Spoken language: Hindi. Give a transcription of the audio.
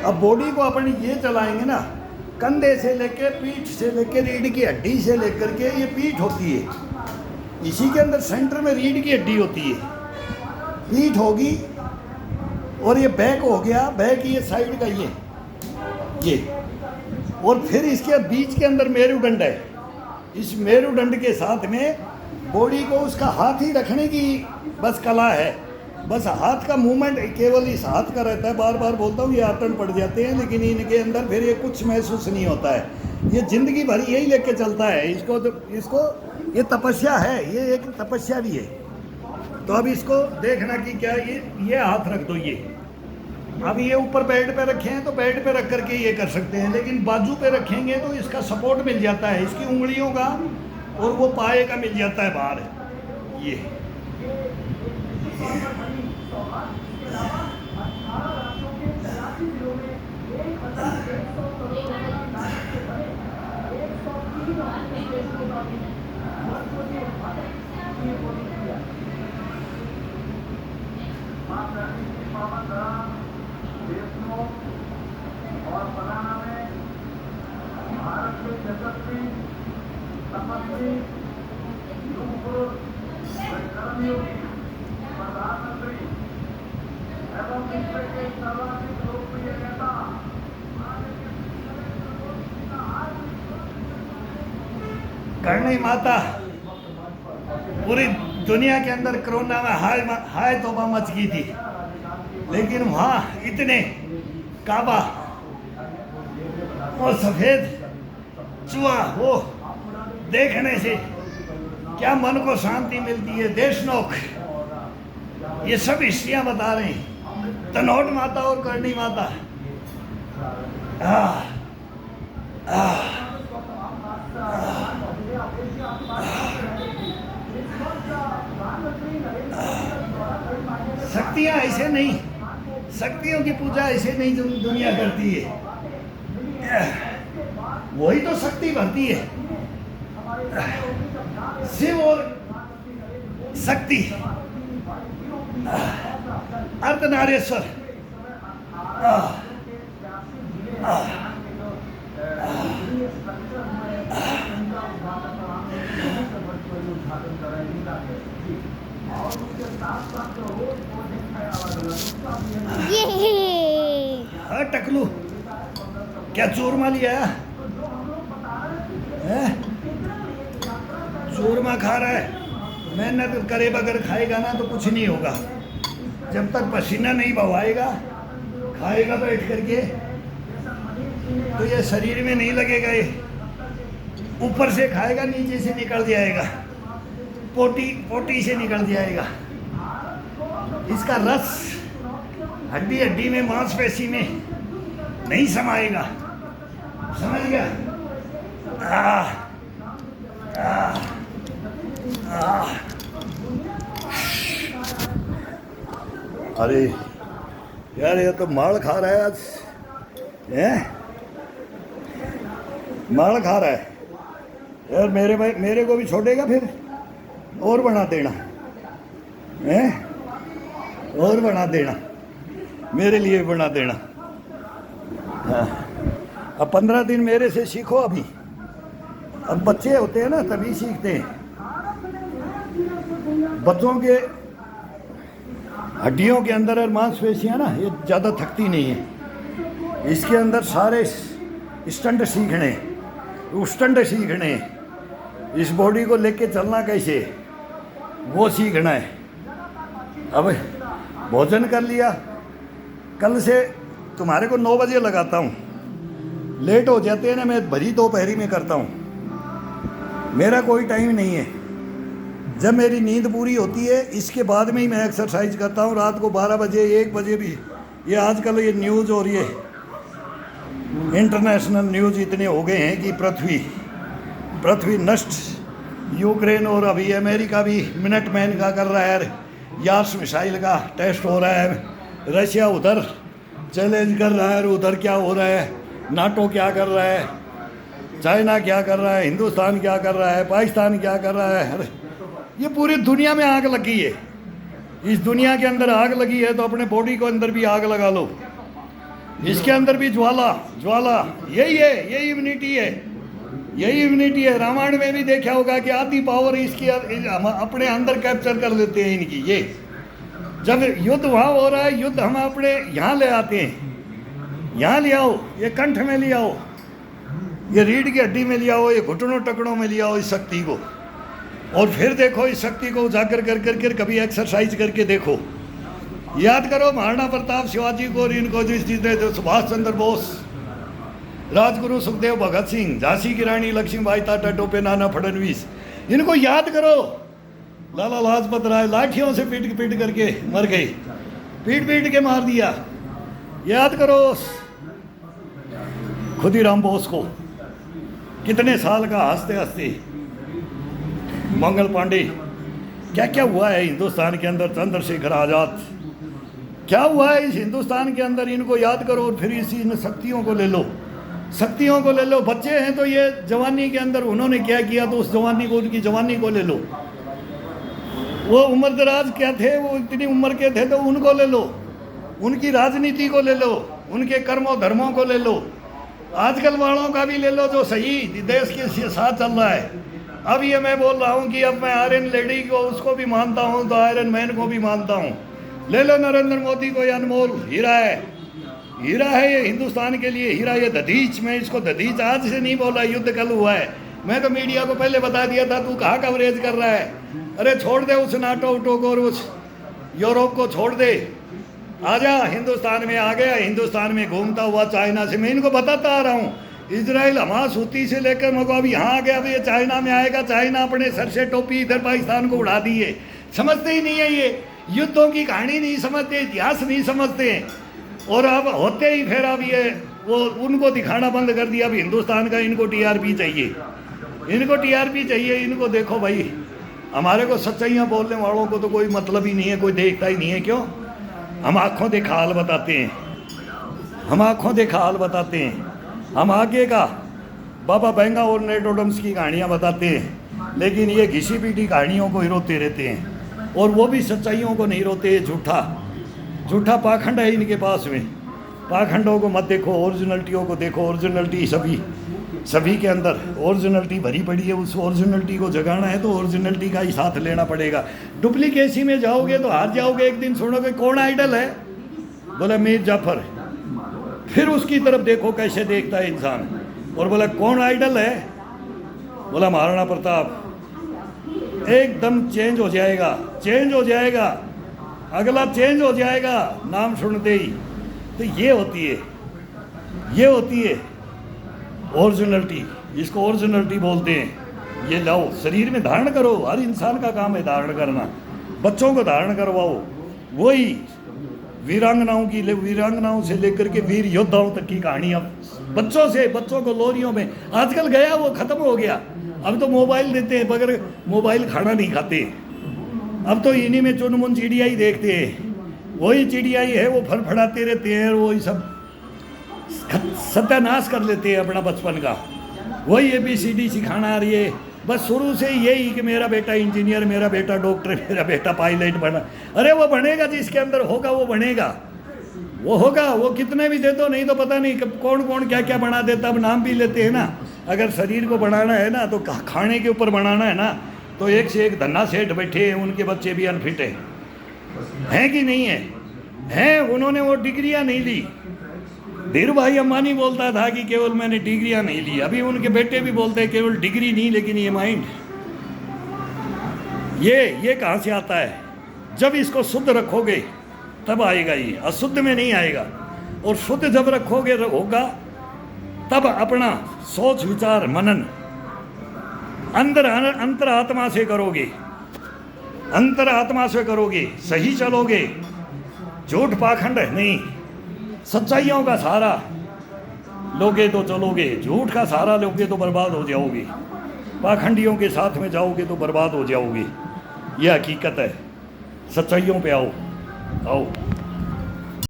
अब बॉडी को अपन ये चलाएंगे ना, कंधे से लेके पीठ से लेके रीढ़ की हड्डी से लेकर के ये पीठ होती है, इसी के अंदर सेंटर में रीढ़ की हड्डी होती है, पीठ होगी और ये बैक हो गया, बैक ये साइड का ये और फिर इसके बीच के अंदर मेरुदंड है। इस मेरुदंड के साथ में बॉडी को उसका हाथ ही रखने की बस कला है, बस हाथ का मूवमेंट केवल इस हाथ का रहता है। बार बार बोलता हूँ ये आतन पड़ जाते हैं, लेकिन इनके अंदर फिर ये कुछ महसूस नहीं होता है, ये जिंदगी भर यही लेके चलता है। इसको ये तपस्या है, ये एक तपस्या भी है। तो अब इसको देखना कि क्या ये हाथ रख दो, ये अब ये ऊपर बेड पे रखे हैं तो बेड पे रख करके ये कर सकते हैं, लेकिन बाजू पे रखेंगे तो इसका सपोर्ट मिल जाता है, इसकी उंगलियों का और वो पाए का मिल जाता है बाहर। ये और बनाना में भारत के यशस्वी तपस्वी युग पुरुष कर्मयोगी प्रधानमंत्री एवं विश्व के सर्वाधिक लोकप्रिय नेता करणी माता पूरी दुनिया के अंदर कोरोना में हाय तौबा मच गई थी, लेकिन वहाँ इतने काबा और सफ़ेद चूहा वो देखने से क्या मन को शांति मिलती है। देशनोक ये सब हिस्ट्रियाँ बता रहे हैं, तनोट माता और करणी माता। शक्तियाँ ऐसे नहीं, शक्तियों की पूजा ऐसे नहीं जो दुनिया करती है, वही तो शक्ति भरती है। शिव और शक्ति, अर्धनारेश्वर, हाँ टकलू क्या चूरमा लिया है? चूरमा खा रहा है, मेहनत करे बगैर खाएगा ना तो कुछ नहीं होगा। जब तक पसीना नहीं बहाएगा, खाएगा बैठ करके, तो ये शरीर में नहीं लगेगा। ये ऊपर से खाएगा, नीचे से निकल जाएगा, पोटी से निकल जाएगा। इसका रस हड्डी हड्डी में, मांसपेशी में नहीं समाएगा, समझ गया? अरे यार ये तो माल खा रहा है आज, माल खा रहा है यार। मेरे को भी छोड़ेगा फिर? और बना देना और बना देना, मेरे लिए बना देना। हाँ, अब 15 दिन मेरे से सीखो। अभी अब बच्चे होते हैं ना तभी सीखते हैं। बच्चों के हड्डियों के अंदर और मांसपेशियाँ ना ये ज़्यादा थकती नहीं है। इसके अंदर सारे स्टंट सीखने, स्टंट सीखने, इस बॉडी को लेके चलना कैसे वो सीखना है। अब भोजन कर लिया, कल से तुम्हारे को 9 बजे लगाता हूँ। लेट हो जाते हैं ना, मैं भरी दोपहरी में करता हूँ, मेरा कोई टाइम नहीं है। जब मेरी नींद पूरी होती है इसके बाद में ही मैं एक्सरसाइज करता हूँ। रात को 12 बजे 1 बजे भी। ये आजकल ये न्यूज़ और ये इंटरनेशनल न्यूज़ इतने हो गए हैं कि पृथ्वी नष्ट। यूक्रेन और अभी अमेरिका भी मिनटमैन का कर रहा है, यार्स मिसाइल का टेस्ट हो रहा है। रशिया उधर चैलेंज कर रहा है, उधर क्या हो रहा है, नाटो क्या कर रहा है, चाइना क्या कर रहा है, हिंदुस्तान क्या कर रहा है, पाकिस्तान क्या कर रहा है। अरे ये पूरी दुनिया में आग लगी है। इस दुनिया के अंदर आग लगी है तो अपने बॉडी को अंदर भी आग लगा लो। इसके अंदर भी ज्वाला ज्वाला यही है, यही इम्यूनिटी है, यही इम्यूनिटी है। रामायण में भी देखा होगा कि आधी पावर इसकी हम अपने अंदर कैप्चर कर लेते हैं इनकी। ये जब युद्ध वहाँ हो रहा है, युद्ध हम अपने यहाँ ले आते हैं, यहाँ ले आओ, ये कंठ में ले आओ, ये रीढ़ की हड्डी में ले आओ, ये घुटनों टकड़ों में ले आओ इस शक्ति को, और फिर देखो इस शक्ति को उजागर कर कर कर कभी एक्सरसाइज करके देखो। याद करो महाराणा प्रताप शिवाजी को और इनको जिस जीते थे, सुभाष चंद्र बोस, राजगुरु सुखदेव भगत सिंह, झांसी की रानी लक्ष्मीबाई, टाटा टोपे, नाना फडणवीस, इनको याद करो। लाला लाजपत राय लाठियों से पीट पीट करके मर गए, पीट पीट के मार दिया। याद करो खुदीराम बोस को, कितने साल का हंसते हंसते। मंगल पांडे, क्या क्या हुआ है हिंदुस्तान के अंदर। चंद्रशेखर आजाद, क्या हुआ है इस हिंदुस्तान के अंदर, इनको याद करो और फिर इसी इन शक्तियों को ले लो, शक्तियों को ले लो। बच्चे हैं तो ये जवानी के अंदर उन्होंने क्या किया, तो उस जवानी को, उनकी जवानी को ले लो। वो उम्र दराज क्या थे, वो इतनी उम्र के थे तो उनको ले लो, उनकी राजनीति को ले लो, उनके कर्मों धर्मों को ले लो। आजकल वालों का भी ले लो जो सही देश के साथ चल रहा है। अब ये मैं बोल रहा हूँ कि अब मैं आयरन लेडी को उसको भी मानता हूँ तो आयरन मैन को भी मानता हूँ। ले लो नरेंद्र मोदी को, ये अनमोल हीरा है, हीरा है ये हिंदुस्तान के लिए, हीरा। ये दधीच, मैं इसको दधीच आज से नहीं बोला, युद्ध कल हुआ है। मैं तो मीडिया को पहले बता दिया था, तू कहाँ कवरेज कर रहा है। अरे छोड़ दे उस नाटो उटो को और उस यूरोप को छोड़ दे, आजा हिंदुस्तान में। आ गया हिंदुस्तान में घूमता हुआ चाइना से, मैं इनको बताता आ रहा हूँ। इजराइल हमास हूती से लेकर मको अभी यहाँ आ गया, अब ये चाइना में आएगा। चाइना अपने सर से टोपी इधर पाकिस्तान को उड़ा दी है। समझते ही नहीं है, ये युद्धों की कहानी नहीं समझते, इतिहास नहीं समझते हैं। और अब होते ही फिर अब ये वो उनको दिखाना बंद कर दिया। अब हिंदुस्तान का इनको टीआरपी चाहिए, इनको टीआरपी चाहिए। इनको देखो भाई, हमारे को सच्चाइयाँ बोलने वालों को तो कोई मतलब ही नहीं है, कोई देखता ही नहीं है। क्यों? हम आँखों देखा हाल बताते हैं, हम आँखों देखा हाल बताते हैं। हम आगे का बाबा बेंगा और नेटोडम्स की कहानियाँ बताते हैं, लेकिन ये घिसी पीटी कहानियों को ही रोते रहते हैं, और वो भी सच्चाइयों को नहीं रोते। झूठा झूठा पाखंड है इनके पास में। पाखंडों को मत देखो, ओरिजिनलिटियों को देखो। ओरिजिनलिटी सभी के अंदर ओरिजिनलिटी भरी पड़ी है। उस ओरिजिनलिटी को जगाना है तो ओरिजिनलिटी का ही साथ लेना पड़ेगा। डुप्लीकेसी में जाओगे तो हार जाओगे। एक दिन सुनोगे कौन आइडल है, बोला मीर जाफर, फिर उसकी तरफ देखो कैसे देखता है इंसान, और बोला कौन आइडल है, बोला महाराणा प्रताप। एकदम चेंज हो जाएगा, चेंज हो जाएगा, अगला चेंज हो जाएगा नाम सुनते ही। तो ये होती है, ये होती है ओरिजिनलिटी, जिसको ओरिजिनलिटी बोलते हैं। ये लाओ, शरीर में धारण करो। हर इंसान का काम है धारण करना। बच्चों को धारण करवाओ। वही वीरांगनाओं से लेकर के वीर योद्धाओं तक की कहानियाँ बच्चों से, बच्चों को लोरियों में। आजकल गया वो खत्म हो गया। अब तो मोबाइल देते हैं, बगैर मोबाइल खाना नहीं खाते। अब तो इन्हीं में चुनमुन चिड़िया ही देखते हैं। वही चिड़िया ही है, वो फड़फड़ाते रहते हैं, वही सब सत्यानाश कर लेते हैं अपना बचपन का। वही ABCD सिखाना आ रही है बस शुरू से यही कि मेरा बेटा इंजीनियर, मेरा बेटा डॉक्टर, मेरा बेटा पायलट बना। अरे वो बनेगा, जिसके अंदर होगा वो बनेगा, वो होगा। वो कितने भी दे दो, नहीं तो पता नहीं कौन कौन क्या क्या बना देता। अब नाम भी लेते हैं ना। अगर शरीर को बनाना है ना तो खाने के ऊपर बनाना है ना, तो एक से एक धन्ना सेठ बैठे हैं, उनके बच्चे भी अनफिट हैं कि नहीं है? हैं, उन्होंने वो डिग्रियां नहीं ली। धीरू भाई अंबानी बोलता था कि केवल मैंने डिग्रियां नहीं ली। अभी उनके बेटे भी बोलते हैं केवल डिग्री नहीं, लेकिन ये माइंड, ये कहाँ से आता है? जब इसको शुद्ध रखोगे तब आएगा ये, अशुद्ध में नहीं आएगा। और शुद्ध जब रखोगे होगा तब अपना सोच विचार मनन अंतर आत्मा से करोगे, अंतर आत्मा से करोगे, सही चलोगे। झूठ पाखंड नहीं, सच्चाइयों का सहारा लोगे तो चलोगे, झूठ का सहारा लोगे तो बर्बाद हो जाओगे, पाखंडियों के साथ में जाओगे तो बर्बाद हो जाओगे। यह हकीकत है। सच्चाइयों पे आओ, आओ।